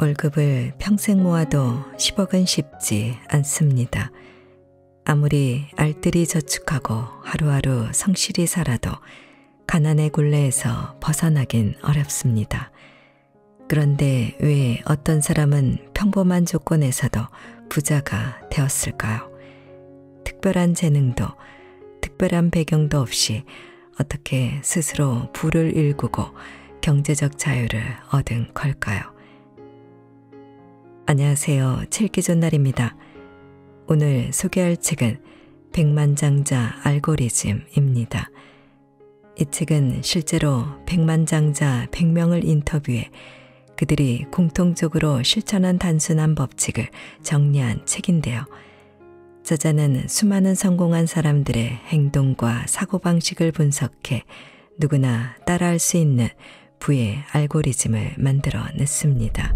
월급을 평생 모아도 10억은 쉽지 않습니다. 아무리 알뜰히 저축하고 하루하루 성실히 살아도 가난의 굴레에서 벗어나긴 어렵습니다. 그런데 왜 어떤 사람은 평범한 조건에서도 부자가 되었을까요? 특별한 재능도 특별한 배경도 없이 어떻게 스스로 부를 일구고 경제적 자유를 얻은 걸까요? 안녕하세요. 칠기존날입니다. 오늘 소개할 책은 백만장자 알고리즘입니다. 이 책은 실제로 백만장자 100명을 인터뷰해 그들이 공통적으로 실천한 단순한 법칙을 정리한 책인데요. 저자는 수많은 성공한 사람들의 행동과 사고방식을 분석해 누구나 따라할 수 있는 부의 알고리즘을 만들어냈습니다.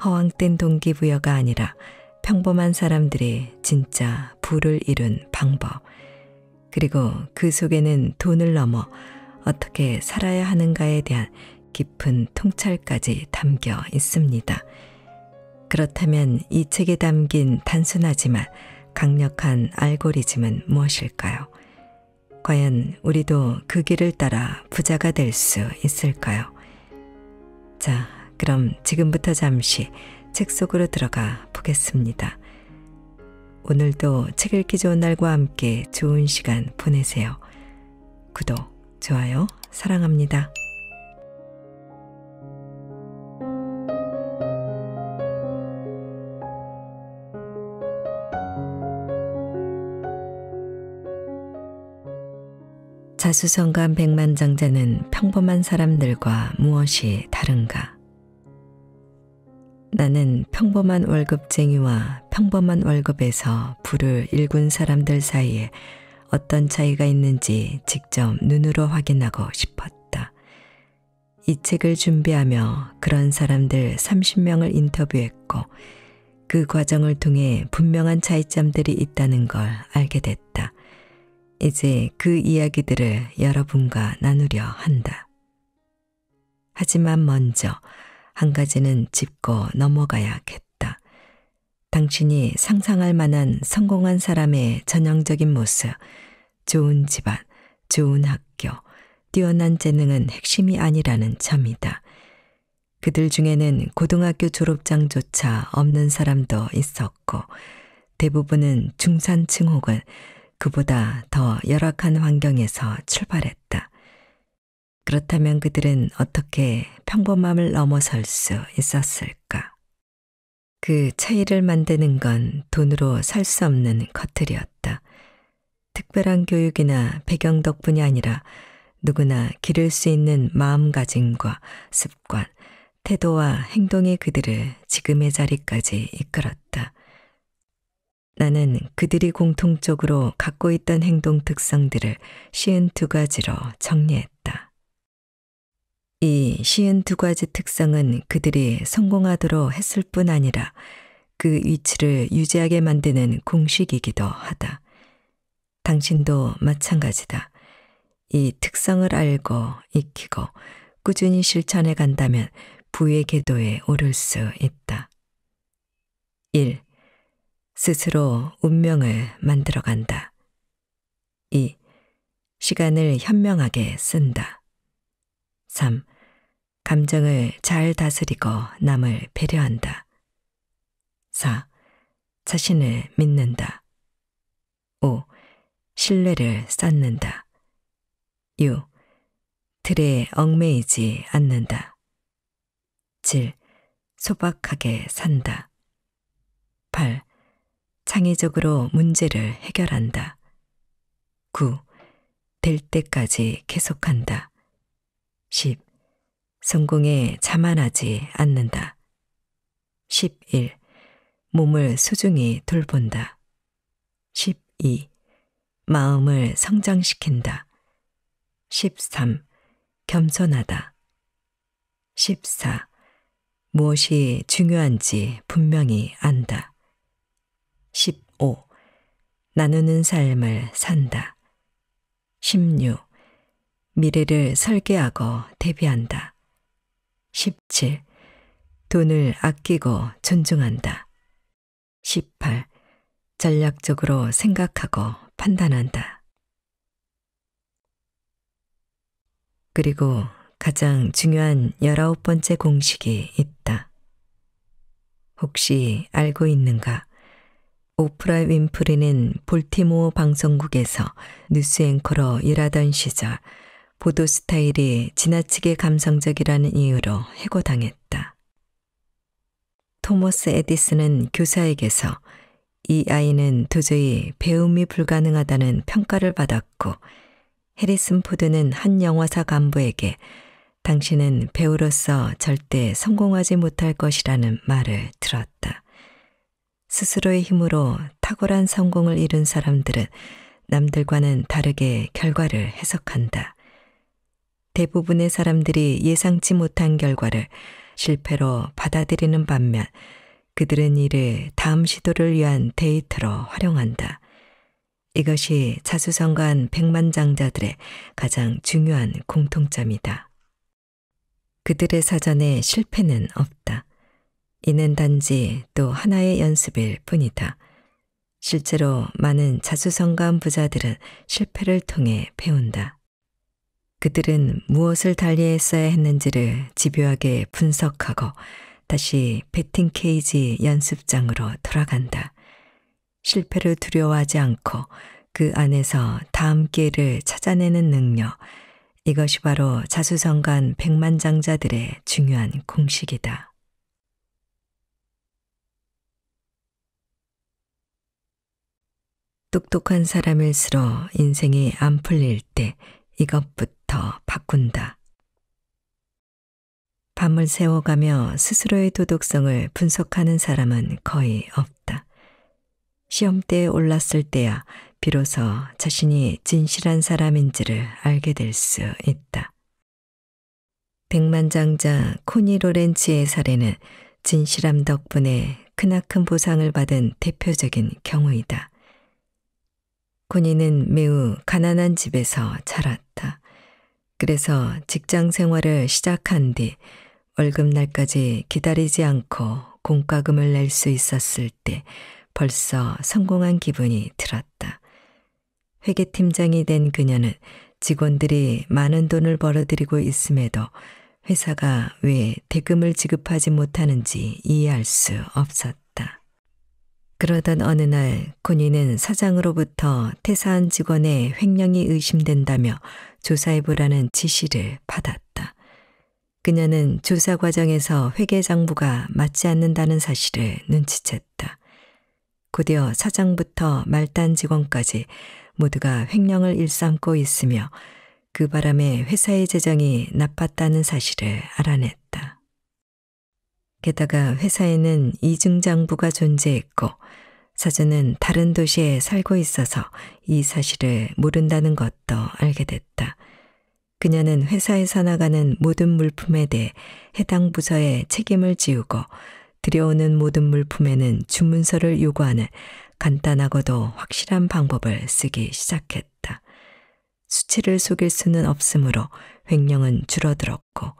허황된 동기부여가 아니라 평범한 사람들이 진짜 부를 이룬 방법, 그리고 그 속에는 돈을 넘어 어떻게 살아야 하는가에 대한 깊은 통찰까지 담겨 있습니다. 그렇다면 이 책에 담긴 단순하지만 강력한 알고리즘은 무엇일까요? 과연 우리도 그 길을 따라 부자가 될 수 있을까요? 자, 그럼 지금부터 잠시 책 속으로 들어가 보겠습니다. 오늘도 책 읽기 좋은 날과 함께 좋은 시간 보내세요. 구독, 좋아요, 사랑합니다. 자수성가한 백만장자는 평범한 사람들과 무엇이 다른가? 나는 평범한 월급쟁이와 평범한 월급에서 부를 일군 사람들 사이에 어떤 차이가 있는지 직접 눈으로 확인하고 싶었다. 이 책을 준비하며 그런 사람들 30명을 인터뷰했고 그 과정을 통해 분명한 차이점들이 있다는 걸 알게 됐다. 이제 그 이야기들을 여러분과 나누려 한다. 하지만 먼저 한 가지는 짚고 넘어가야겠다. 당신이 상상할 만한 성공한 사람의 전형적인 모습, 좋은 집안, 좋은 학교, 뛰어난 재능은 핵심이 아니라는 점이다. 그들 중에는 고등학교 졸업장조차 없는 사람도 있었고 대부분은 중산층 혹은 그보다 더 열악한 환경에서 출발했다. 그렇다면 그들은 어떻게 평범함을 넘어설 수 있었을까? 그 차이를 만드는 건 돈으로 살 수 없는 것들이었다. 특별한 교육이나 배경 덕분이 아니라 누구나 기를 수 있는 마음가짐과 습관, 태도와 행동이 그들을 지금의 자리까지 이끌었다. 나는 그들이 공통적으로 갖고 있던 행동 특성들을 52가지로 정리했다. 이 52가지 특성은 그들이 성공하도록 했을 뿐 아니라 그 위치를 유지하게 만드는 공식이기도 하다. 당신도 마찬가지다. 이 특성을 알고 익히고 꾸준히 실천해 간다면 부의 궤도에 오를 수 있다. 1. 스스로 운명을 만들어간다. 2. 시간을 현명하게 쓴다. 3. 감정을 잘 다스리고 남을 배려한다. 4. 자신을 믿는다. 5. 신뢰를 쌓는다. 6. 틀에 얽매이지 않는다. 7. 소박하게 산다. 8. 창의적으로 문제를 해결한다. 9. 될 때까지 계속한다. 10. 성공에 자만하지 않는다. 11. 몸을 소중히 돌본다. 12. 마음을 성장시킨다. 13. 겸손하다. 14. 무엇이 중요한지 분명히 안다. 15. 나누는 삶을 산다. 16. 미래를 설계하고 대비한다. 17. 돈을 아끼고 존중한다. 18. 전략적으로 생각하고 판단한다. 그리고 가장 중요한 19번째 공식이 있다. 혹시 알고 있는가? 오프라 윈프리는 볼티모어 방송국에서 뉴스 앵커로 일하던 시절 보도 스타일이 지나치게 감성적이라는 이유로 해고당했다. 토머스 에디슨은 교사에게서 이 아이는 도저히 배움이 불가능하다는 평가를 받았고, 해리슨 포드는 한 영화사 간부에게 당신은 배우로서 절대 성공하지 못할 것이라는 말을 들었다. 스스로의 힘으로 탁월한 성공을 이룬 사람들은 남들과는 다르게 결과를 해석한다. 대부분의 사람들이 예상치 못한 결과를 실패로 받아들이는 반면 그들은 이를 다음 시도를 위한 데이터로 활용한다. 이것이 자수성가한 백만장자들의 가장 중요한 공통점이다. 그들의 사전에 실패는 없다. 이는 단지 또 하나의 연습일 뿐이다. 실제로 많은 자수성가한 부자들은 실패를 통해 배운다. 그들은 무엇을 달리했어야 했는지를 집요하게 분석하고 다시 배팅 케이지 연습장으로 돌아간다. 실패를 두려워하지 않고 그 안에서 다음 기회를 찾아내는 능력, 이것이 바로 자수성가한 백만장자들의 중요한 공식이다. 똑똑한 사람일수록 인생이 안 풀릴 때 이것부터 바꾼다. 밤을 새워가며 스스로의 도덕성을 분석하는 사람은 거의 없다. 시험대에 올랐을 때야 비로소 자신이 진실한 사람인지를 알게 될 수 있다. 백만장자 코니 로렌츠의 사례는 진실함 덕분에 크나큰 보상을 받은 대표적인 경우이다. 코니는 매우 가난한 집에서 자랐다. 그래서 직장 생활을 시작한 뒤 월급날까지 기다리지 않고 공과금을 낼 수 있었을 때 벌써 성공한 기분이 들었다. 회계팀장이 된 그녀는 직원들이 많은 돈을 벌어들이고 있음에도 회사가 왜 대금을 지급하지 못하는지 이해할 수 없었다. 그러던 어느 날 코니는 사장으로부터 퇴사한 직원의 횡령이 의심된다며 조사해보라는 지시를 받았다. 그녀는 조사 과정에서 회계장부가 맞지 않는다는 사실을 눈치챘다. 곧이어 사장부터 말단 직원까지 모두가 횡령을 일삼고 있으며 그 바람에 회사의 재정이 나빴다는 사실을 알아냈다. 게다가 회사에는 이중장부가 존재했고 사주는 다른 도시에 살고 있어서 이 사실을 모른다는 것도 알게 됐다. 그녀는 회사에서 나가는 모든 물품에 대해 해당 부서에 책임을 지우고 들여오는 모든 물품에는 주문서를 요구하는 간단하고도 확실한 방법을 쓰기 시작했다. 수치를 속일 수는 없으므로 횡령은 줄어들었고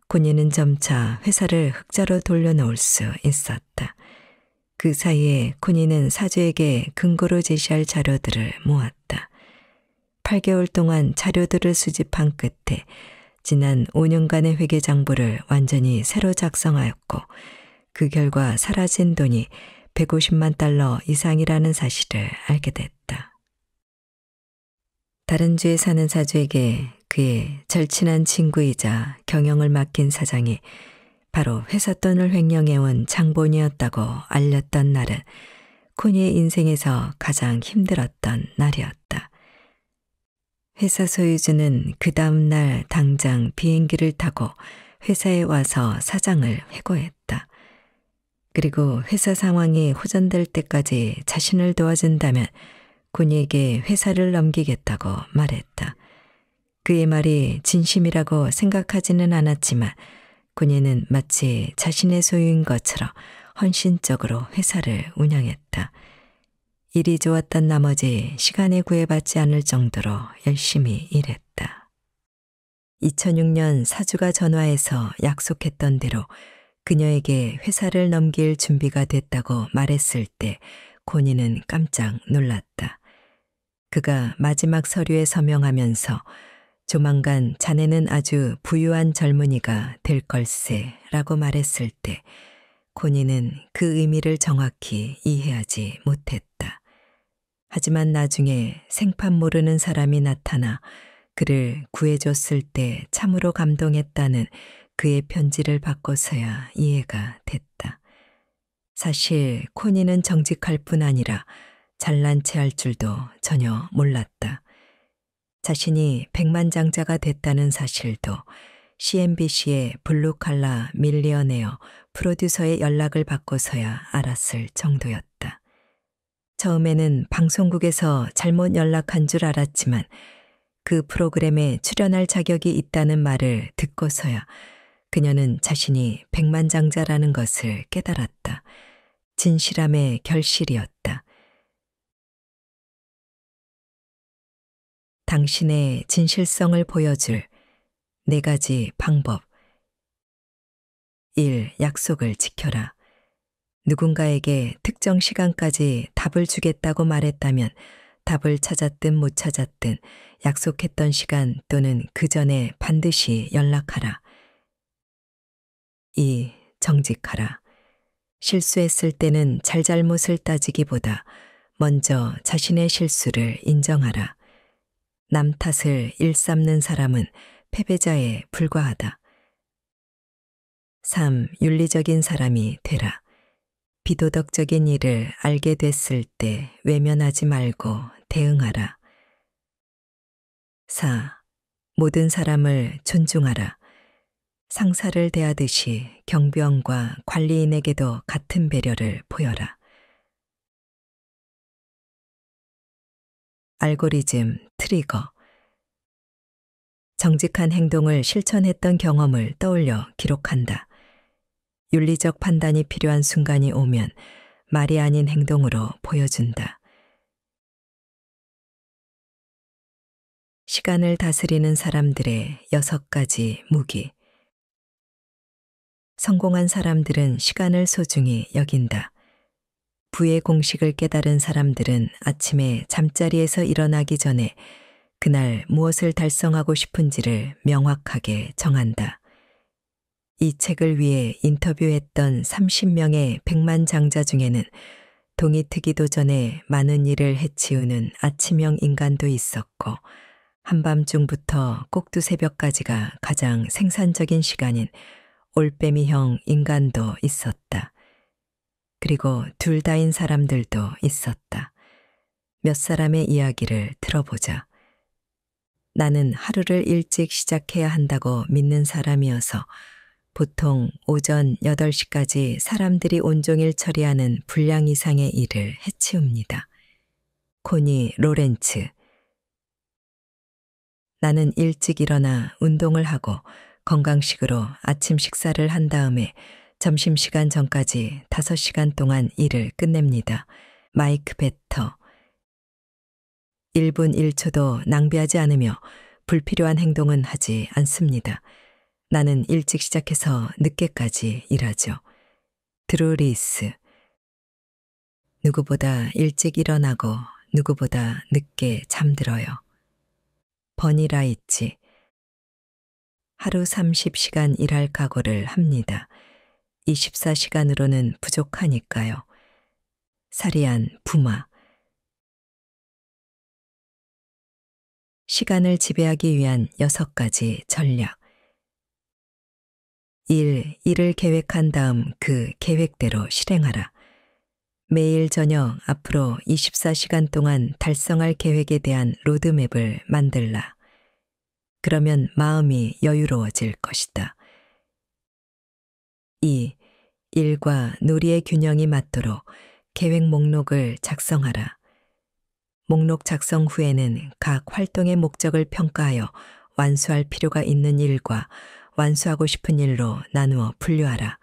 코니는 점차 회사를 흑자로 돌려놓을 수 있었다. 그 사이에 코니는 사주에게 근거로 제시할 자료들을 모았다. 8개월 동안 자료들을 수집한 끝에 지난 5년간의 회계장부를 완전히 새로 작성하였고 그 결과 사라진 돈이 150만 달러 이상이라는 사실을 알게 됐다. 다른 주에 사는 사주에게 그의 절친한 친구이자 경영을 맡긴 사장이 바로 회사 돈을 횡령해온 장본이었다고 알렸던 날은 코니의 인생에서 가장 힘들었던 날이었다. 회사 소유주는 그 다음 날 당장 비행기를 타고 회사에 와서 사장을 해고했다. 그리고 회사 상황이 호전될 때까지 자신을 도와준다면 코니에게 회사를 넘기겠다고 말했다. 그의 말이 진심이라고 생각하지는 않았지만 코니는 마치 자신의 소유인 것처럼 헌신적으로 회사를 운영했다. 일이 좋았던 나머지 시간에 구애받지 않을 정도로 열심히 일했다. 2006년 사주가 전화해서 약속했던 대로 그녀에게 회사를 넘길 준비가 됐다고 말했을 때 코니는 깜짝 놀랐다. 그가 마지막 서류에 서명하면서 조만간 자네는 아주 부유한 젊은이가 될 걸세 라고 말했을 때 코니는 그 의미를 정확히 이해하지 못했다. 하지만 나중에 생판 모르는 사람이 나타나 그를 구해줬을 때 참으로 감동했다는 그의 편지를 받고서야 이해가 됐다. 사실 코니는 정직할 뿐 아니라 잘난 체 할 줄도 전혀 몰랐다. 자신이 백만장자가 됐다는 사실도 CNBC의 블루칼라 밀리어네어 프로듀서의 연락을 받고서야 알았을 정도였다. 처음에는 방송국에서 잘못 연락한 줄 알았지만 그 프로그램에 출연할 자격이 있다는 말을 듣고서야 그녀는 자신이 백만장자라는 것을 깨달았다. 진실함의 결실이었다. 당신의 진실성을 보여줄 4가지 방법. 1. 약속을 지켜라. 누군가에게 특정 시간까지 답을 주겠다고 말했다면 답을 찾았든 못 찾았든 약속했던 시간 또는 그 전에 반드시 연락하라. 2. 정직하라. 실수했을 때는 잘잘못을 따지기보다 먼저 자신의 실수를 인정하라. 남 탓을 일삼는 사람은 패배자에 불과하다. 3. 윤리적인 사람이 되라. 비도덕적인 일을 알게 됐을 때 외면하지 말고 대응하라. 4. 모든 사람을 존중하라. 상사를 대하듯이 경비원과 관리인에게도 같은 배려를 보여라. 알고리즘 트리거. 정직한 행동을 실천했던 경험을 떠올려 기록한다. 윤리적 판단이 필요한 순간이 오면 말이 아닌 행동으로 보여준다. 시간을 다스리는 사람들의 6가지 무기. 성공한 사람들은 시간을 소중히 여긴다. 부의 공식을 깨달은 사람들은 아침에 잠자리에서 일어나기 전에 그날 무엇을 달성하고 싶은지를 명확하게 정한다. 이 책을 위해 인터뷰했던 30명의 백만장자 중에는 동이 트기도 전에 많은 일을 해치우는 아침형 인간도 있었고 한밤중부터 꼭두새벽까지가 가장 생산적인 시간인 올빼미형 인간도 있었다. 그리고 둘 다인 사람들도 있었다. 몇 사람의 이야기를 들어보자. 나는 하루를 일찍 시작해야 한다고 믿는 사람이어서 보통 오전 8시까지 사람들이 온종일 처리하는 분량 이상의 일을 해치웁니다. 코니 로렌츠. 나는 일찍 일어나 운동을 하고 건강식으로 아침 식사를 한 다음에 점심시간 전까지 5시간 동안 일을 끝냅니다. 마이크 베터. 1분 1초도 낭비하지 않으며 불필요한 행동은 하지 않습니다. 나는 일찍 시작해서 늦게까지 일하죠. 드루 리스. 누구보다 일찍 일어나고 누구보다 늦게 잠들어요. 버니 라이치. 하루 30시간 일할 각오를 합니다. 24시간으로는 부족하니까요. 사리안 부마. 시간을 지배하기 위한 6가지 전략. 1. 일을 계획한 다음 그 계획대로 실행하라. 매일 저녁 앞으로 24시간 동안 달성할 계획에 대한 로드맵을 만들라. 그러면 마음이 여유로워질 것이다. 2. 일과 놀이의 균형이 맞도록 계획 목록을 작성하라. 목록 작성 후에는 각 활동의 목적을 평가하여 완수할 필요가 있는 일과 완수하고 싶은 일로 나누어 분류하라.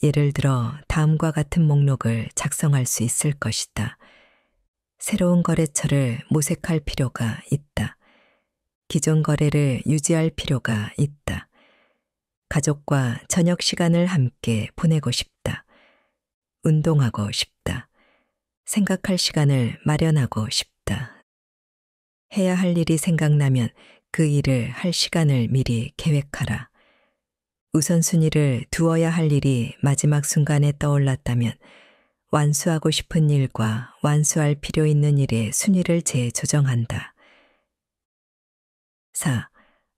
예를 들어 다음과 같은 목록을 작성할 수 있을 것이다. 새로운 거래처를 모색할 필요가 있다. 기존 거래를 유지할 필요가 있다. 가족과 저녁 시간을 함께 보내고 싶다. 운동하고 싶다. 생각할 시간을 마련하고 싶다. 해야 할 일이 생각나면 그 일을 할 시간을 미리 계획하라. 우선순위를 두어야 할 일이 마지막 순간에 떠올랐다면 완수하고 싶은 일과 완수할 필요 있는 일의 순위를 재조정한다. 4.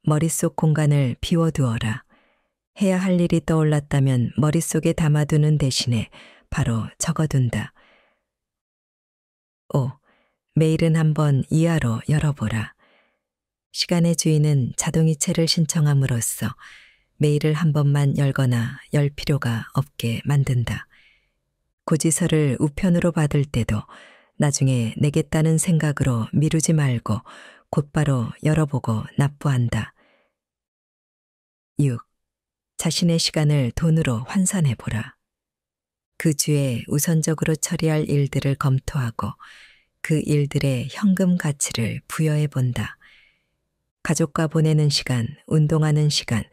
머릿속 공간을 비워두어라. 해야 할 일이 떠올랐다면 머릿속에 담아두는 대신에 바로 적어둔다. 5. 메일은 한번 이하로 열어보라. 시간의 주인은 자동이체를 신청함으로써 메일을 한 번만 열거나 열 필요가 없게 만든다. 고지서를 우편으로 받을 때도 나중에 내겠다는 생각으로 미루지 말고 곧바로 열어보고 납부한다. 6. 자신의 시간을 돈으로 환산해보라. 그 주에 우선적으로 처리할 일들을 검토하고 그 일들의 현금 가치를 부여해본다. 가족과 보내는 시간, 운동하는 시간,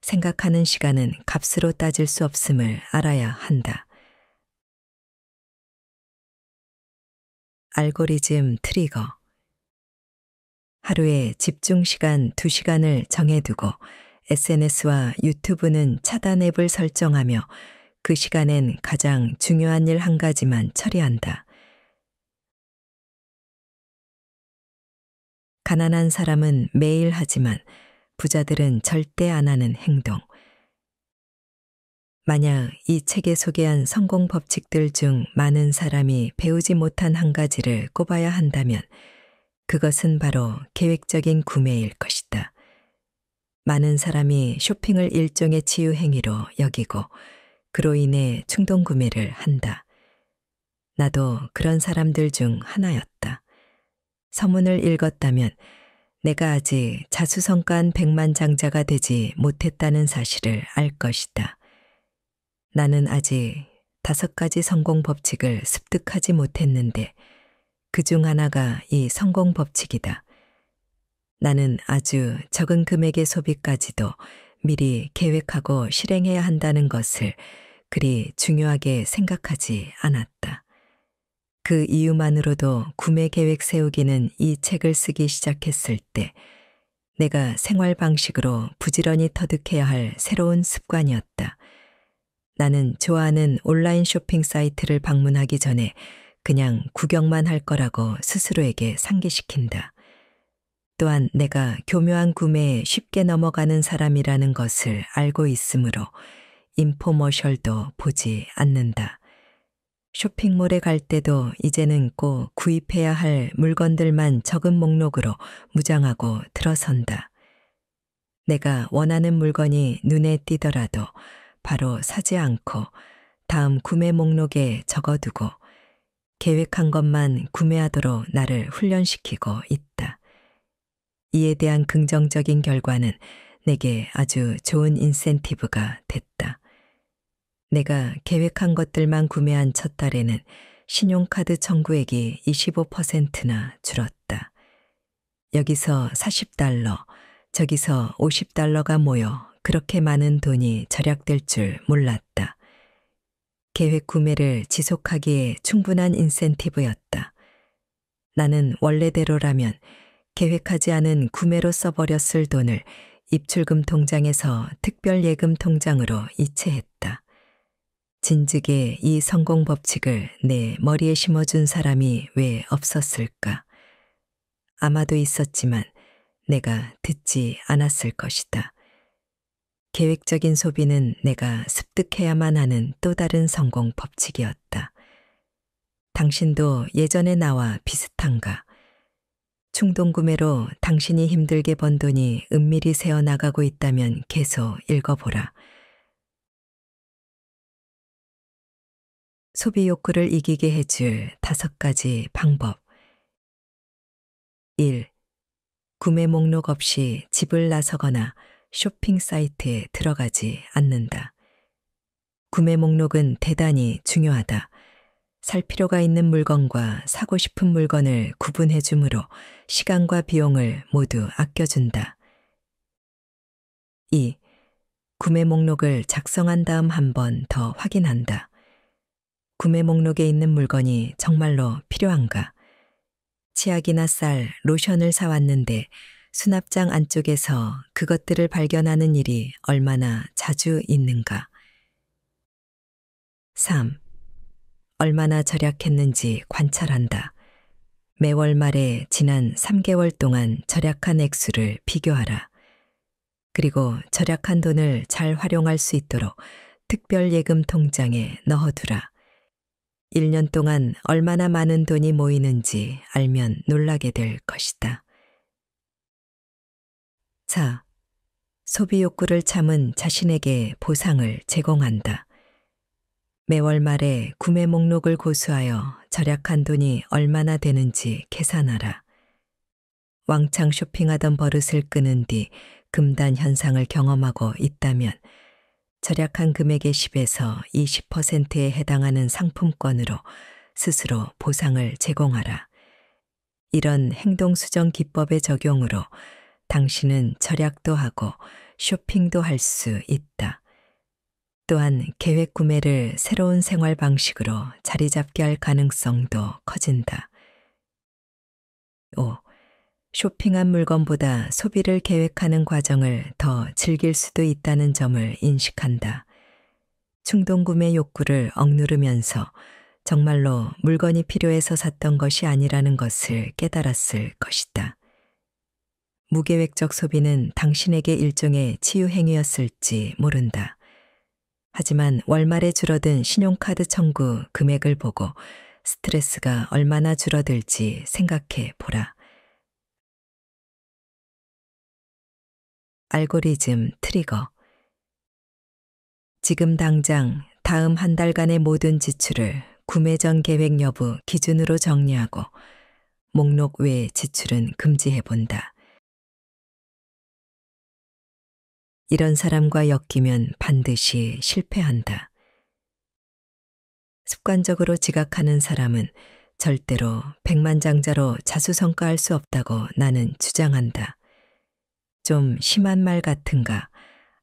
생각하는 시간은 값으로 따질 수 없음을 알아야 한다. 알고리즘 트리거. 하루에 집중 시간 2시간을 정해두고 SNS와 유튜브는 차단 앱을 설정하며 그 시간엔 가장 중요한 일 한 가지만 처리한다. 가난한 사람은 매일 하지만 부자들은 절대 안 하는 행동. 만약 이 책에 소개한 성공 법칙들 중 많은 사람이 배우지 못한 한 가지를 꼽아야 한다면 그것은 바로 계획적인 구매일 것이다. 많은 사람이 쇼핑을 일종의 치유 행위로 여기고 그로 인해 충동 구매를 한다. 나도 그런 사람들 중 하나였다. 서문을 읽었다면 내가 아직 자수성가한 백만장자가 되지 못했다는 사실을 알 것이다. 나는 아직 5가지 성공 법칙을 습득하지 못했는데 그 중 하나가 이 성공 법칙이다. 나는 아주 적은 금액의 소비까지도 미리 계획하고 실행해야 한다는 것을 그리 중요하게 생각하지 않았다. 그 이유만으로도 구매 계획 세우기는 이 책을 쓰기 시작했을 때 내가 생활 방식으로 부지런히 터득해야 할 새로운 습관이었다. 나는 좋아하는 온라인 쇼핑 사이트를 방문하기 전에 그냥 구경만 할 거라고 스스로에게 상기시킨다. 또한 내가 교묘한 구매에 쉽게 넘어가는 사람이라는 것을 알고 있으므로 인포머셜도 보지 않는다. 쇼핑몰에 갈 때도 이제는 꼭 구입해야 할 물건들만 적은 목록으로 무장하고 들어선다. 내가 원하는 물건이 눈에 띄더라도 바로 사지 않고 다음 구매 목록에 적어두고 계획한 것만 구매하도록 나를 훈련시키고 있다. 이에 대한 긍정적인 결과는 내게 아주 좋은 인센티브가 됐다. 내가 계획한 것들만 구매한 첫 달에는 신용카드 청구액이 25%나 줄었다. 여기서 $40, 저기서 $50가 모여 그렇게 많은 돈이 절약될 줄 몰랐다. 계획 구매를 지속하기에 충분한 인센티브였다. 나는 원래대로라면 계획하지 않은 구매로 써버렸을 돈을 입출금 통장에서 특별예금 통장으로 이체했다. 진즉에 이 성공 법칙을 내 머리에 심어준 사람이 왜 없었을까? 아마도 있었지만 내가 듣지 않았을 것이다. 계획적인 소비는 내가 습득해야만 하는 또 다른 성공 법칙이었다. 당신도 예전의 나와 비슷한가? 충동구매로 당신이 힘들게 번 돈이 은밀히 새어나가고 있다면 계속 읽어보라. 소비 욕구를 이기게 해줄 5가지 방법. 1. 구매 목록 없이 집을 나서거나 쇼핑 사이트에 들어가지 않는다. 구매 목록은 대단히 중요하다. 살 필요가 있는 물건과 사고 싶은 물건을 구분해 주므로 시간과 비용을 모두 아껴준다. 2. 구매 목록을 작성한 다음 한 번 더 확인한다. 구매 목록에 있는 물건이 정말로 필요한가? 치약이나 쌀, 로션을 사왔는데 수납장 안쪽에서 그것들을 발견하는 일이 얼마나 자주 있는가? 3. 얼마나 절약했는지 관찰한다. 매월 말에 지난 3개월 동안 절약한 액수를 비교하라. 그리고 절약한 돈을 잘 활용할 수 있도록 특별 예금 통장에 넣어두라. 1년 동안 얼마나 많은 돈이 모이는지 알면 놀라게 될 것이다. 자, 소비 욕구를 참은 자신에게 보상을 제공한다. 매월 말에 구매 목록을 고수하여 절약한 돈이 얼마나 되는지 계산하라. 왕창 쇼핑하던 버릇을 끊은 뒤 금단 현상을 경험하고 있다면 절약한 금액의 10에서 20%에 해당하는 상품권으로 스스로 보상을 제공하라. 이런 행동 수정 기법의 적용으로 당신은 절약도 하고 쇼핑도 할 수 있다. 또한 계획 구매를 새로운 생활 방식으로 자리 잡게 할 가능성도 커진다. 5. 쇼핑한 물건보다 소비를 계획하는 과정을 더 즐길 수도 있다는 점을 인식한다. 충동 구매 욕구를 억누르면서 정말로 물건이 필요해서 샀던 것이 아니라는 것을 깨달았을 것이다. 무계획적 소비는 당신에게 일종의 치유 행위였을지 모른다. 하지만 월말에 줄어든 신용카드 청구 금액을 보고 스트레스가 얼마나 줄어들지 생각해 보라. 알고리즘 트리거. 지금 당장 다음 한 달간의 모든 지출을 구매 전 계획 여부 기준으로 정리하고 목록 외 지출은 금지해 본다. 이런 사람과 엮이면 반드시 실패한다. 습관적으로 지각하는 사람은 절대로 백만장자로 자수성가할 수 없다고 나는 주장한다. 좀 심한 말 같은가?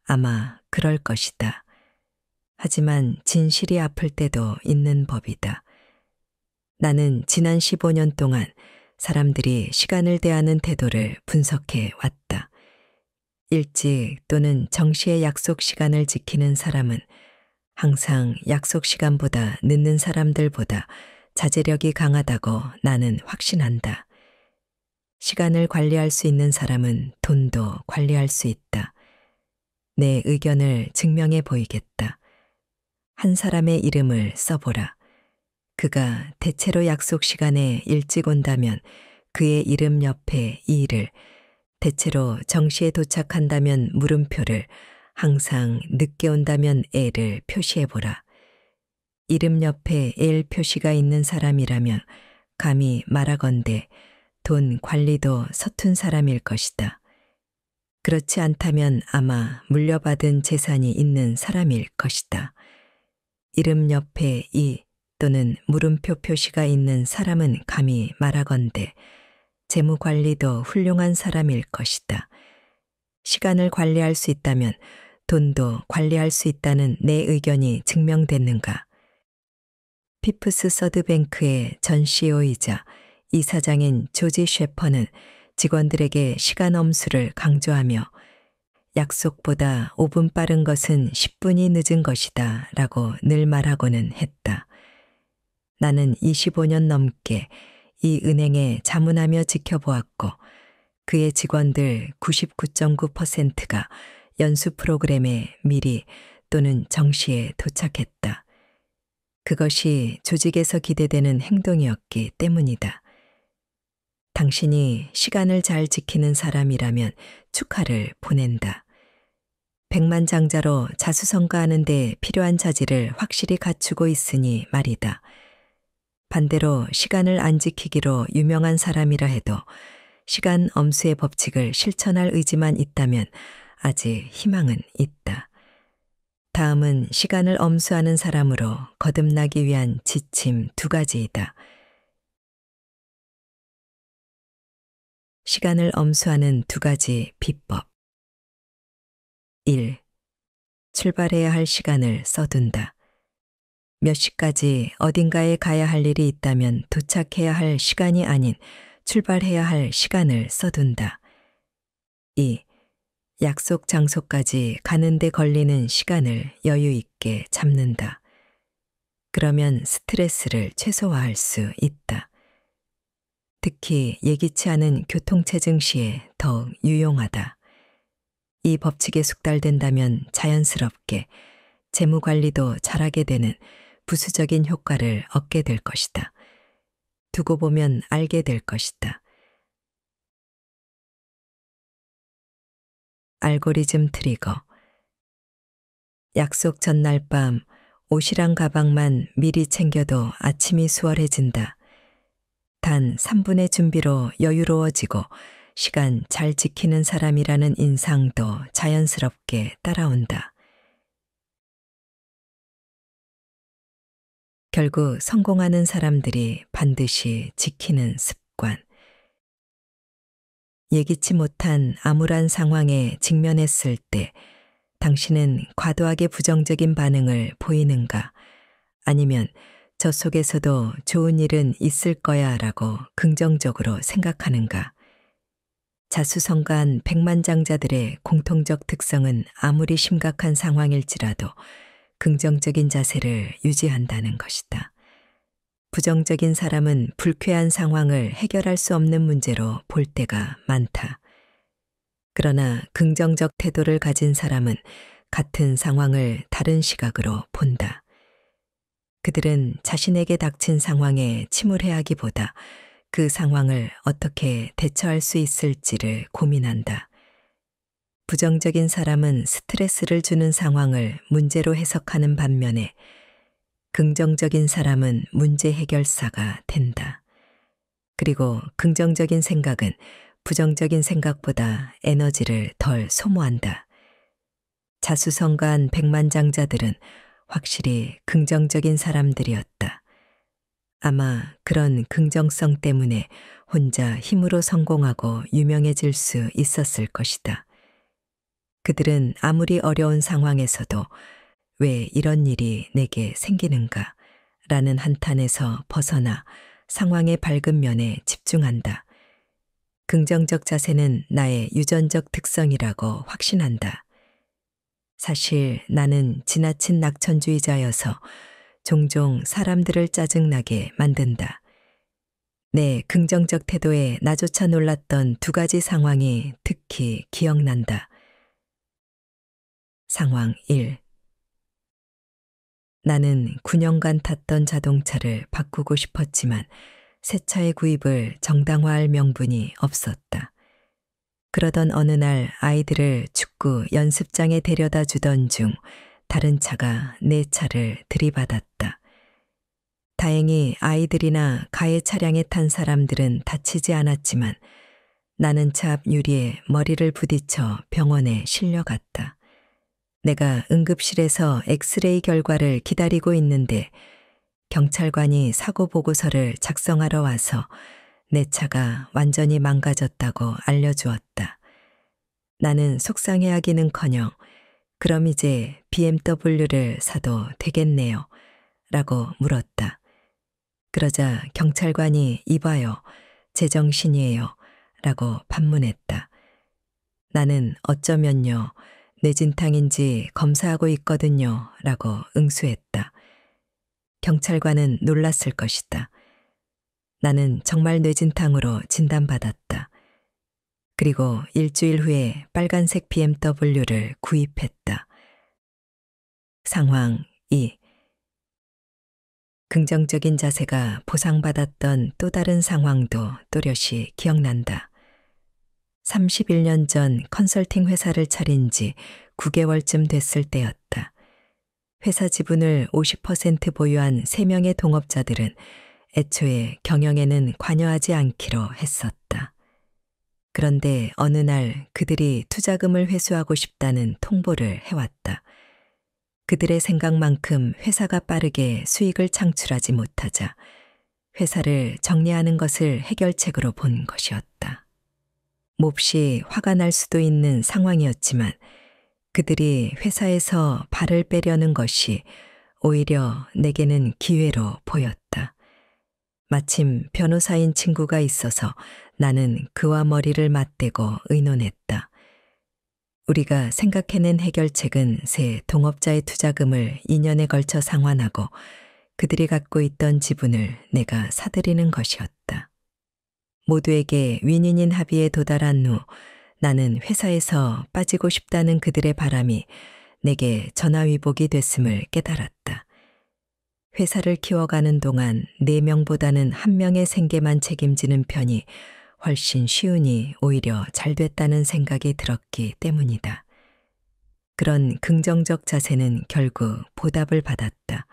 아마 그럴 것이다. 하지만 진실이 아플 때도 있는 법이다. 나는 지난 15년 동안 사람들이 시간을 대하는 태도를 분석해 왔다. 일찍 또는 정시의 약속 시간을 지키는 사람은 항상 약속 시간보다 늦는 사람들보다 자제력이 강하다고 나는 확신한다. 시간을 관리할 수 있는 사람은 돈도 관리할 수 있다. 내 의견을 증명해 보이겠다. 한 사람의 이름을 써보라. 그가 대체로 약속 시간에 일찍 온다면 그의 이름 옆에 이를, 대체로 정시에 도착한다면 물음표를, 항상 늦게 온다면 L을 표시해보라. 이름 옆에 L 표시가 있는 사람이라면 감히 말하건대 돈 관리도 서툰 사람일 것이다. 그렇지 않다면 아마 물려받은 재산이 있는 사람일 것이다. 이름 옆에 이 또는 물음표 표시가 있는 사람은 감히 말하건대 재무 관리도 훌륭한 사람일 것이다. 시간을 관리할 수 있다면 돈도 관리할 수 있다는 내 의견이 증명됐는가? 피프스 서드뱅크의 전 CEO이자 이사장인 조지 셰퍼는 직원들에게 시간 엄수를 강조하며 약속보다 5분 빠른 것은 10분이 늦은 것이다 라고 늘 말하고는 했다. 나는 25년 넘게 이 은행에 자문하며 지켜보았고 그의 직원들 99.9%가 연수 프로그램에 미리 또는 정시에 도착했다. 그것이 조직에서 기대되는 행동이었기 때문이다. 당신이 시간을 잘 지키는 사람이라면 축하를 보낸다. 백만장자로 자수성가하는 데 필요한 자질을 확실히 갖추고 있으니 말이다. 반대로 시간을 안 지키기로 유명한 사람이라 해도 시간 엄수의 법칙을 실천할 의지만 있다면 아직 희망은 있다. 다음은 시간을 엄수하는 사람으로 거듭나기 위한 지침 2가지이다. 시간을 엄수하는 2가지 비법. 1. 출발해야 할 시간을 써둔다. 몇 시까지 어딘가에 가야 할 일이 있다면 도착해야 할 시간이 아닌 출발해야 할 시간을 써둔다. 2. 약속 장소까지 가는데 걸리는 시간을 여유 있게 잡는다. 그러면 스트레스를 최소화할 수 있다. 특히 예기치 않은 교통체증 시에 더욱 유용하다. 이 법칙에 숙달된다면 자연스럽게 재무 관리도 잘하게 되는 부수적인 효과를 얻게 될 것이다. 두고 보면 알게 될 것이다. 알고리즘 트리거. 약속 전날 밤 옷이랑 가방만 미리 챙겨도 아침이 수월해진다. 단 3분의 준비로 여유로워지고 시간 잘 지키는 사람이라는 인상도 자연스럽게 따라온다. 결국 성공하는 사람들이 반드시 지키는 습관. 예기치 못한 암울한 상황에 직면했을 때 당신은 과도하게 부정적인 반응을 보이는가? 아니면 저 속에서도 좋은 일은 있을 거야 라고 긍정적으로 생각하는가? 자수성가한 백만장자들의 공통적 특성은 아무리 심각한 상황일지라도 긍정적인 자세를 유지한다는 것이다. 부정적인 사람은 불쾌한 상황을 해결할 수 없는 문제로 볼 때가 많다. 그러나 긍정적 태도를 가진 사람은 같은 상황을 다른 시각으로 본다. 그들은 자신에게 닥친 상황에 침울해하기보다 그 상황을 어떻게 대처할 수 있을지를 고민한다. 부정적인 사람은 스트레스를 주는 상황을 문제로 해석하는 반면에 긍정적인 사람은 문제 해결사가 된다. 그리고 긍정적인 생각은 부정적인 생각보다 에너지를 덜 소모한다. 자수성가한 백만장자들은 확실히 긍정적인 사람들이었다. 아마 그런 긍정성 때문에 혼자 힘으로 성공하고 유명해질 수 있었을 것이다. 그들은 아무리 어려운 상황에서도 왜 이런 일이 내게 생기는가? 라는 한탄에서 벗어나 상황의 밝은 면에 집중한다. 긍정적 자세는 나의 유전적 특성이라고 확신한다. 사실 나는 지나친 낙천주의자여서 종종 사람들을 짜증나게 만든다. 내 긍정적 태도에 나조차 놀랐던 2가지 상황이 특히 기억난다. 상황 1. 나는 9년간 탔던 자동차를 바꾸고 싶었지만 새 차의 구입을 정당화할 명분이 없었다. 그러던 어느 날 아이들을 축구 연습장에 데려다 주던 중 다른 차가 내 차를 들이받았다. 다행히 아이들이나 가해 차량에 탄 사람들은 다치지 않았지만 나는 차 앞 유리에 머리를 부딪혀 병원에 실려갔다. 내가 응급실에서 엑스레이 결과를 기다리고 있는데 경찰관이 사고 보고서를 작성하러 와서 내 차가 완전히 망가졌다고 알려주었다. 나는 속상해하기는커녕 그럼 이제 BMW를 사도 되겠네요 라고 물었다. 그러자 경찰관이 이봐요, 제정신이에요 라고 반문했다. 나는 어쩌면요, 뇌진탕인지 검사하고 있거든요 라고 응수했다. 경찰관은 놀랐을 것이다. 나는 정말 뇌진탕으로 진단받았다. 그리고 일주일 후에 빨간색 BMW를 구입했다. 상황 2. 긍정적인 자세가 보상받았던 또 다른 상황도 또렷이 기억난다. 31년 전 컨설팅 회사를 차린 지 9개월쯤 됐을 때였다. 회사 지분을 50% 보유한 3명의 동업자들은 애초에 경영에는 관여하지 않기로 했었다. 그런데 어느 날 그들이 투자금을 회수하고 싶다는 통보를 해왔다. 그들의 생각만큼 회사가 빠르게 수익을 창출하지 못하자 회사를 정리하는 것을 해결책으로 본 것이었다. 몹시 화가 날 수도 있는 상황이었지만 그들이 회사에서 발을 빼려는 것이 오히려 내게는 기회로 보였다. 마침 변호사인 친구가 있어서 나는 그와 머리를 맞대고 의논했다. 우리가 생각해낸 해결책은 새 동업자의 투자금을 2년에 걸쳐 상환하고 그들이 갖고 있던 지분을 내가 사들이는 것이었다. 모두에게 윈윈인 합의에 도달한 후 나는 회사에서 빠지고 싶다는 그들의 바람이 내게 전화위복이 됐음을 깨달았다. 회사를 키워가는 동안 4명보다는 1명의 생계만 책임지는 편이 훨씬 쉬우니 오히려 잘 됐다는 생각이 들었기 때문이다. 그런 긍정적 자세는 결국 보답을 받았다.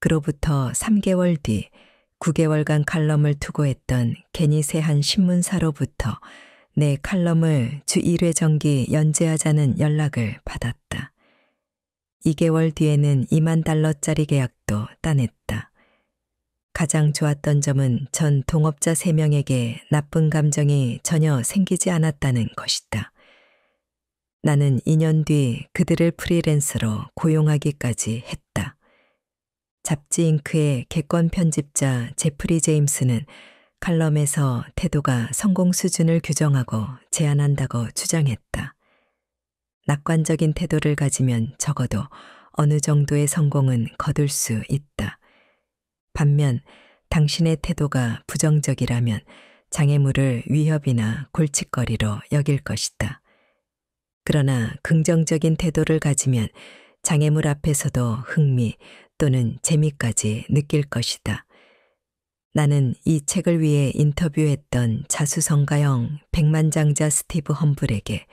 그로부터 3개월 뒤 9개월간 칼럼을 투고했던 게니스의 한 신문사로부터 내 칼럼을 주 1회 정기 연재하자는 연락을 받았다. 2개월 뒤에는 $20,000짜리 계약도 따냈다. 가장 좋았던 점은 전 동업자 3명에게 나쁜 감정이 전혀 생기지 않았다는 것이다. 나는 2년 뒤 그들을 프리랜서로 고용하기까지 했다. 잡지 잉크의 객권 편집자 제프리 제임스는 칼럼에서 태도가 성공 수준을 규정하고 제한한다고 주장했다. 낙관적인 태도를 가지면 적어도 어느 정도의 성공은 거둘 수 있다. 반면 당신의 태도가 부정적이라면 장애물을 위협이나 골칫거리로 여길 것이다. 그러나 긍정적인 태도를 가지면 장애물 앞에서도 흥미 또는 재미까지 느낄 것이다. 나는 이 책을 위해 인터뷰했던 자수성가형 백만장자 스티브 험블에게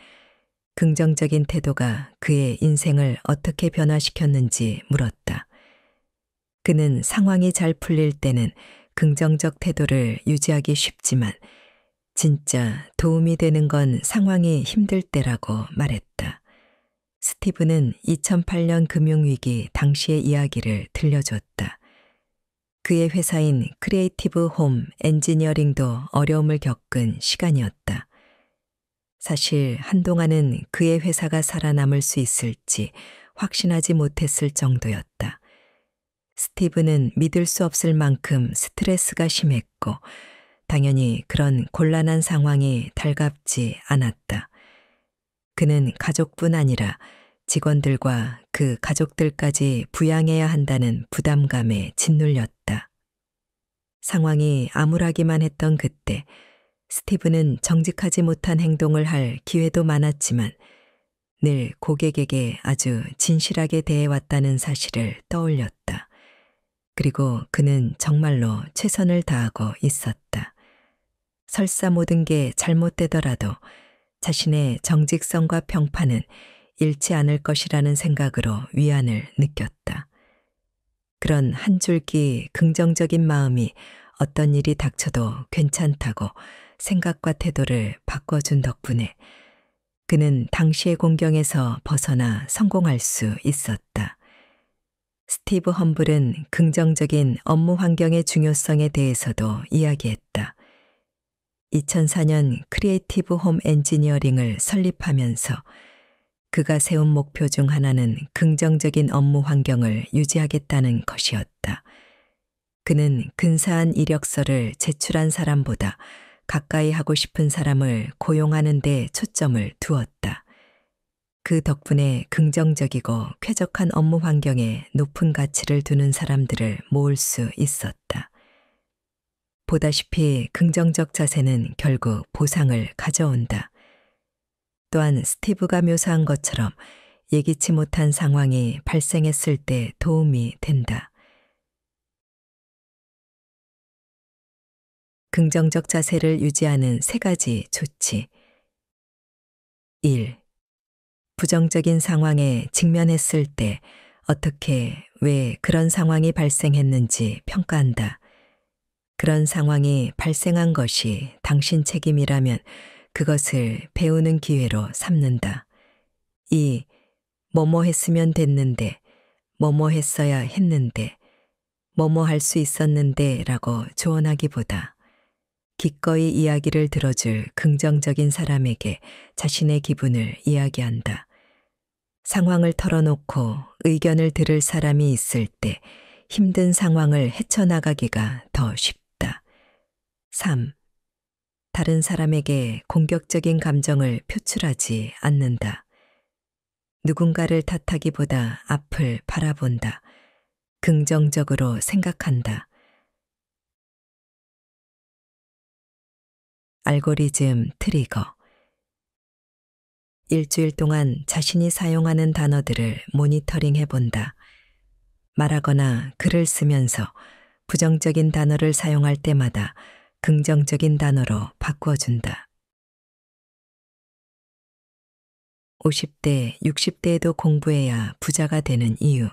긍정적인 태도가 그의 인생을 어떻게 변화시켰는지 물었다. 그는 상황이 잘 풀릴 때는 긍정적 태도를 유지하기 쉽지만 진짜 도움이 되는 건 상황이 힘들 때라고 말했다. 스티브는 2008년 금융위기 당시의 이야기를 들려줬다. 그의 회사인 크리에이티브 홈 엔지니어링도 어려움을 겪은 시간이었다. 사실 한동안은 그의 회사가 살아남을 수 있을지 확신하지 못했을 정도였다. 스티브는 믿을 수 없을 만큼 스트레스가 심했고 당연히 그런 곤란한 상황이 달갑지 않았다. 그는 가족뿐 아니라 직원들과 그 가족들까지 부양해야 한다는 부담감에 짓눌렸다. 상황이 암울하기만 했던 그때 스티브는 정직하지 못한 행동을 할 기회도 많았지만 늘 고객에게 아주 진실하게 대해왔다는 사실을 떠올렸다. 그리고 그는 정말로 최선을 다하고 있었다. 설사 모든 게 잘못되더라도 자신의 정직성과 평판은 잃지 않을 것이라는 생각으로 위안을 느꼈다. 그런 한 줄기 긍정적인 마음이 어떤 일이 닥쳐도 괜찮다고 생각과 태도를 바꿔준 덕분에 그는 당시의 공경에서 벗어나 성공할 수 있었다. 스티브 험블은 긍정적인 업무 환경의 중요성에 대해서도 이야기했다. 2004년 크리에이티브 홈 엔지니어링을 설립하면서 그가 세운 목표 중 하나는 긍정적인 업무 환경을 유지하겠다는 것이었다. 그는 근사한 이력서를 제출한 사람보다 가까이 하고 싶은 사람을 고용하는 데 초점을 두었다. 그 덕분에 긍정적이고 쾌적한 업무 환경에 높은 가치를 두는 사람들을 모을 수 있었다. 보다시피 긍정적 자세는 결국 보상을 가져온다. 또한 스티브가 묘사한 것처럼 예기치 못한 상황이 발생했을 때 도움이 된다. 긍정적 자세를 유지하는 3가지 조치. 1. 부정적인 상황에 직면했을 때 어떻게, 왜 그런 상황이 발생했는지 평가한다. 그런 상황이 발생한 것이 당신 책임이라면 그것을 배우는 기회로 삼는다. 2. 뭐뭐 했으면 됐는데, 뭐뭐 했어야 했는데, 뭐뭐 할 수 있었는데 라고 조언하기보다 기꺼이 이야기를 들어줄 긍정적인 사람에게 자신의 기분을 이야기한다. 상황을 털어놓고 의견을 들을 사람이 있을 때 힘든 상황을 헤쳐나가기가 더 쉽다. 3. 다른 사람에게 공격적인 감정을 표출하지 않는다. 누군가를 탓하기보다 앞을 바라본다. 긍정적으로 생각한다. 알고리즘 트리거. 일주일 동안 자신이 사용하는 단어들을 모니터링 해본다. 말하거나 글을 쓰면서 부정적인 단어를 사용할 때마다 긍정적인 단어로 바꾸어준다. 50대, 60대에도 공부해야 부자가 되는 이유.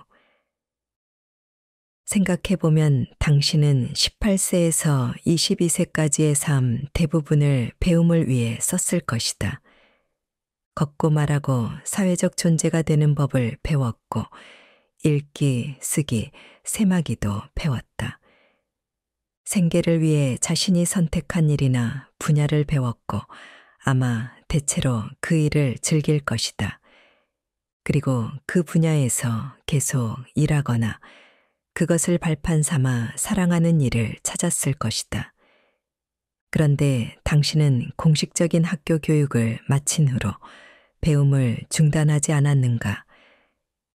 생각해보면 당신은 18세에서 22세까지의 삶 대부분을 배움을 위해 썼을 것이다. 걷고 말하고 사회적 존재가 되는 법을 배웠고, 읽기, 쓰기, 세마기도 배웠다. 생계를 위해 자신이 선택한 일이나 분야를 배웠고, 아마 대체로 그 일을 즐길 것이다. 그리고 그 분야에서 계속 일하거나 그것을 발판 삼아 사랑하는 일을 찾았을 것이다. 그런데 당신은 공식적인 학교 교육을 마친 후로 배움을 중단하지 않았는가?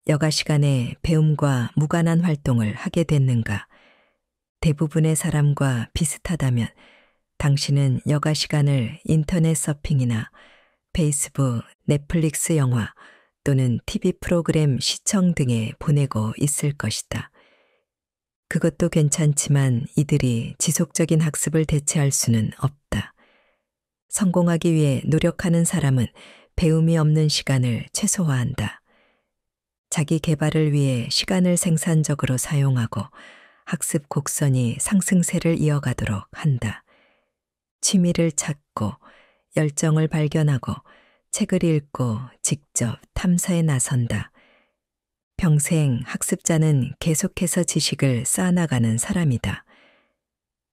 여가 시간에 배움과 무관한 활동을 하게 됐는가? 대부분의 사람과 비슷하다면 당신은 여가 시간을 인터넷 서핑이나 페이스북, 넷플릭스 영화 또는 TV 프로그램 시청 등에 보내고 있을 것이다. 그것도 괜찮지만 이들이 지속적인 학습을 대체할 수는 없다. 성공하기 위해 노력하는 사람은 배움이 없는 시간을 최소화한다. 자기 개발을 위해 시간을 생산적으로 사용하고 학습 곡선이 상승세를 이어가도록 한다. 취미를 찾고 열정을 발견하고 책을 읽고 직접 탐사에 나선다. 평생 학습자는 계속해서 지식을 쌓아나가는 사람이다.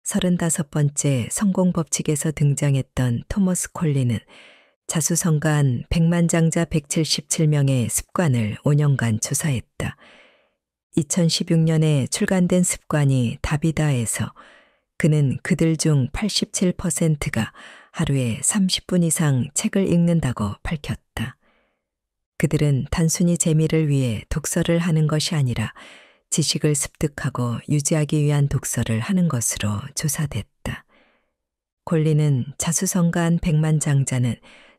35번째 성공 법칙에서 등장했던 토머스 콜린은 자수성가한 백만장자 177명의 습관을 5년간 조사했다. 2016년에 출간된 습관이 답이다에서 그는 그들 중 87%가 하루에 30분 이상 책을 읽는다고 밝혔다. 그들은 단순히 재미를 위해 독서를 하는 것이 아니라 지식을 습득하고 유지하기 위한 독서를 하는 것으로 조사됐다. 콜린은 자수성가한 백만장자는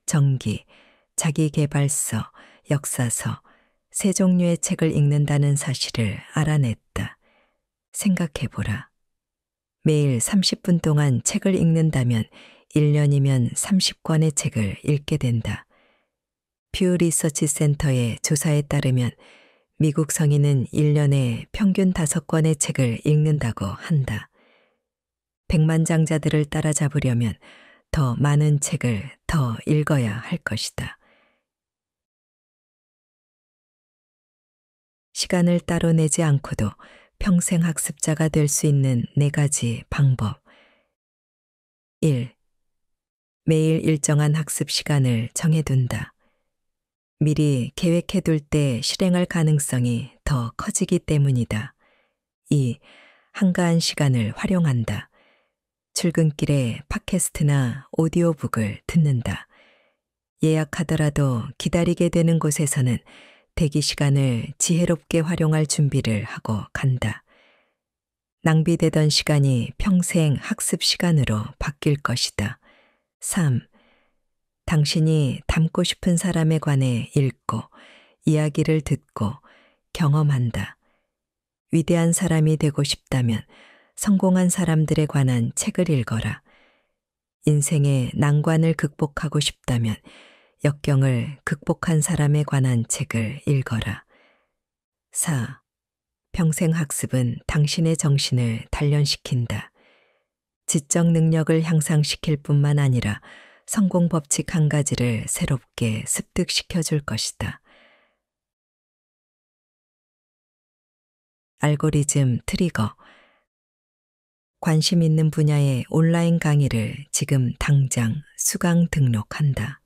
전기, 자기계발서, 역사서, 세 종류의 책을 읽는다는 사실을 알아냈다. 생각해보라. 매일 30분 동안 책을 읽는다면 1년이면 30권의 책을 읽게 된다. 퓨 리서치 센터의 조사에 따르면 미국 성인은 1년에 평균 5권의 책을 읽는다고 한다. 백만장자들을 따라잡으려면 더 많은 책을 더 읽어야 할 것이다. 시간을 따로 내지 않고도 평생 학습자가 될 수 있는 4가지 방법. 1. 매일 일정한 학습 시간을 정해둔다. 미리 계획해둘 때 실행할 가능성이 더 커지기 때문이다. 2. 한가한 시간을 활용한다. 출근길에 팟캐스트나 오디오북을 듣는다. 예약하더라도 기다리게 되는 곳에서는 대기 시간을 지혜롭게 활용할 준비를 하고 간다. 낭비되던 시간이 평생 학습 시간으로 바뀔 것이다. 3. 당신이 닮고 싶은 사람에 관해 읽고 이야기를 듣고 경험한다. 위대한 사람이 되고 싶다면 성공한 사람들에 관한 책을 읽어라. 인생의 난관을 극복하고 싶다면 역경을 극복한 사람에 관한 책을 읽어라. 4. 평생 학습은 당신의 정신을 단련시킨다. 지적 능력을 향상시킬 뿐만 아니라 성공 법칙 한 가지를 새롭게 습득시켜 줄 것이다. 알고리즘 트리거. 관심 있는 분야의 온라인 강의를 지금 당장 수강 등록한다.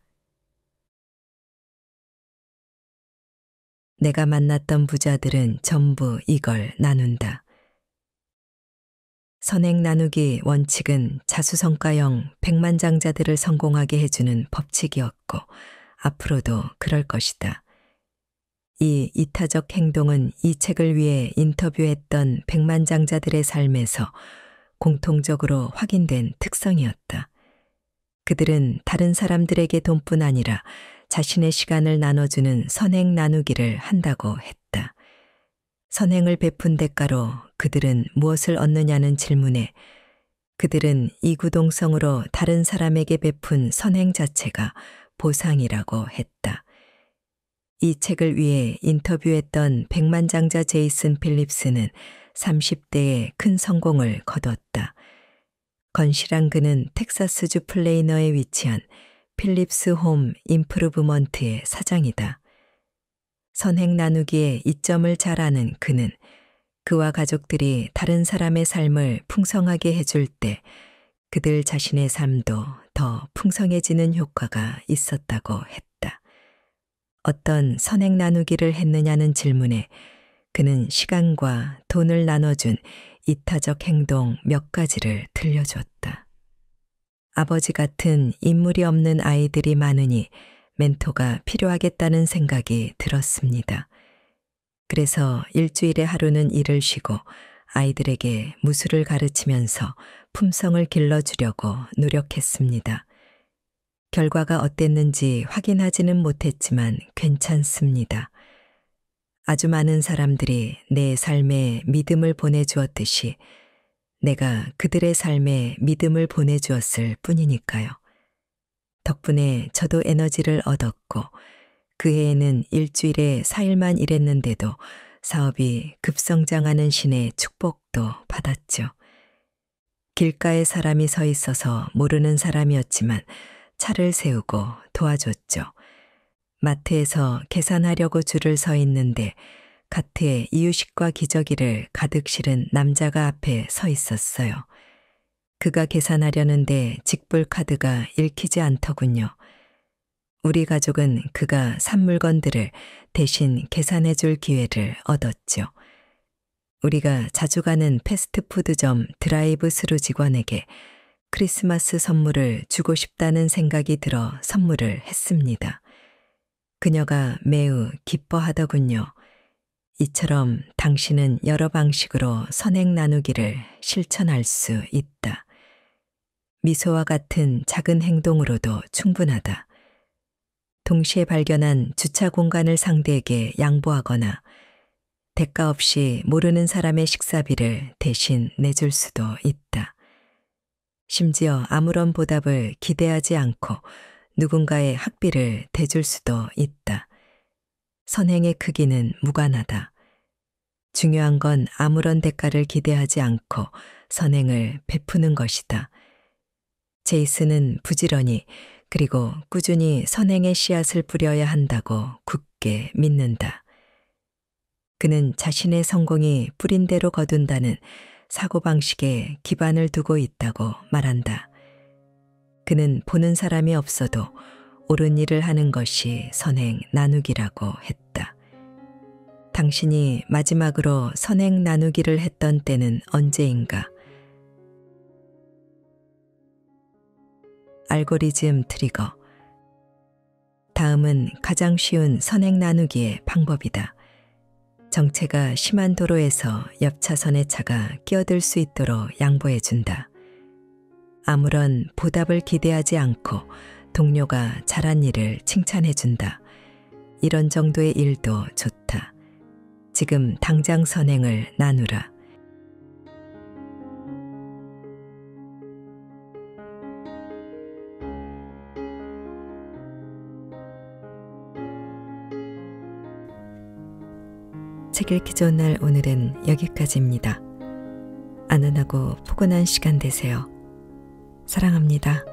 내가 만났던 부자들은 전부 이걸 나눈다. 선행 나누기 원칙은 자수성가형 백만장자들을 성공하게 해주는 법칙이었고 앞으로도 그럴 것이다. 이 이타적 행동은 이 책을 위해 인터뷰했던 백만장자들의 삶에서 공통적으로 확인된 특성이었다. 그들은 다른 사람들에게 돈뿐 아니라 자신의 시간을 나눠주는 선행 나누기를 한다고 했다. 선행을 베푼 대가로 그들은 무엇을 얻느냐는 질문에 그들은 이구동성으로 다른 사람에게 베푼 선행 자체가 보상이라고 했다. 이 책을 위해 인터뷰했던 백만장자 제이슨 필립스는 30대에 큰 성공을 거뒀다. 건실한 그는 텍사스주 플레이너에 위치한 필립스 홈 임프루브먼트의 사장이다. 선행 나누기의 이점을 잘 아는 그는 그와 가족들이 다른 사람의 삶을 풍성하게 해줄 때 그들 자신의 삶도 더 풍성해지는 효과가 있었다고 했다. 어떤 선행 나누기를 했느냐는 질문에 그는 시간과 돈을 나눠준 이타적 행동 몇 가지를 들려줬다. 아버지 같은 인물이 없는 아이들이 많으니 멘토가 필요하겠다는 생각이 들었습니다. 그래서 일주일에 하루는 일을 쉬고 아이들에게 무술을 가르치면서 품성을 길러주려고 노력했습니다. 결과가 어땠는지 확인하지는 못했지만 괜찮습니다. 아주 많은 사람들이 내 삶에 믿음을 보내주었듯이 내가 그들의 삶에 믿음을 보내주었을 뿐이니까요. 덕분에 저도 에너지를 얻었고 그 해에는 일주일에 4일만 일했는데도 사업이 급성장하는 신의 축복도 받았죠. 길가에 사람이 서 있어서 모르는 사람이었지만 차를 세우고 도와줬죠. 마트에서 계산하려고 줄을 서 있는데 카트에 이유식과 기저귀를 가득 실은 남자가 앞에 서 있었어요. 그가 계산하려는데 직불 카드가 읽히지 않더군요. 우리 가족은 그가 산 물건들을 대신 계산해 줄 기회를 얻었죠. 우리가 자주 가는 패스트푸드점 드라이브 스루 직원에게 크리스마스 선물을 주고 싶다는 생각이 들어 선물을 했습니다. 그녀가 매우 기뻐하더군요. 이처럼 당신은 여러 방식으로 선행 나누기를 실천할 수 있다. 미소와 같은 작은 행동으로도 충분하다. 동시에 발견한 주차 공간을 상대에게 양보하거나 대가 없이 모르는 사람의 식사비를 대신 내줄 수도 있다. 심지어 아무런 보답을 기대하지 않고 누군가의 학비를 대줄 수도 있다. 선행의 크기는 무관하다. 중요한 건 아무런 대가를 기대하지 않고 선행을 베푸는 것이다. 제이슨은 부지런히 그리고 꾸준히 선행의 씨앗을 뿌려야 한다고 굳게 믿는다. 그는 자신의 성공이 뿌린 대로 거둔다는 사고방식에 기반을 두고 있다고 말한다. 그는 보는 사람이 없어도 옳은 일을 하는 것이 선행 나누기라고 했다. 당신이 마지막으로 선행 나누기를 했던 때는 언제인가? 알고리즘 트리거. 다음은 가장 쉬운 선행 나누기의 방법이다. 정체가 심한 도로에서 옆 차선의 차가 끼어들 수 있도록 양보해준다. 아무런 보답을 기대하지 않고 동료가 잘한 일을 칭찬해준다. 이런 정도의 일도 좋다. 지금 당장 선행을 나누라. 책 읽기 좋은 날 오늘은 여기까지입니다. 안전하고 포근한 시간 되세요. 사랑합니다.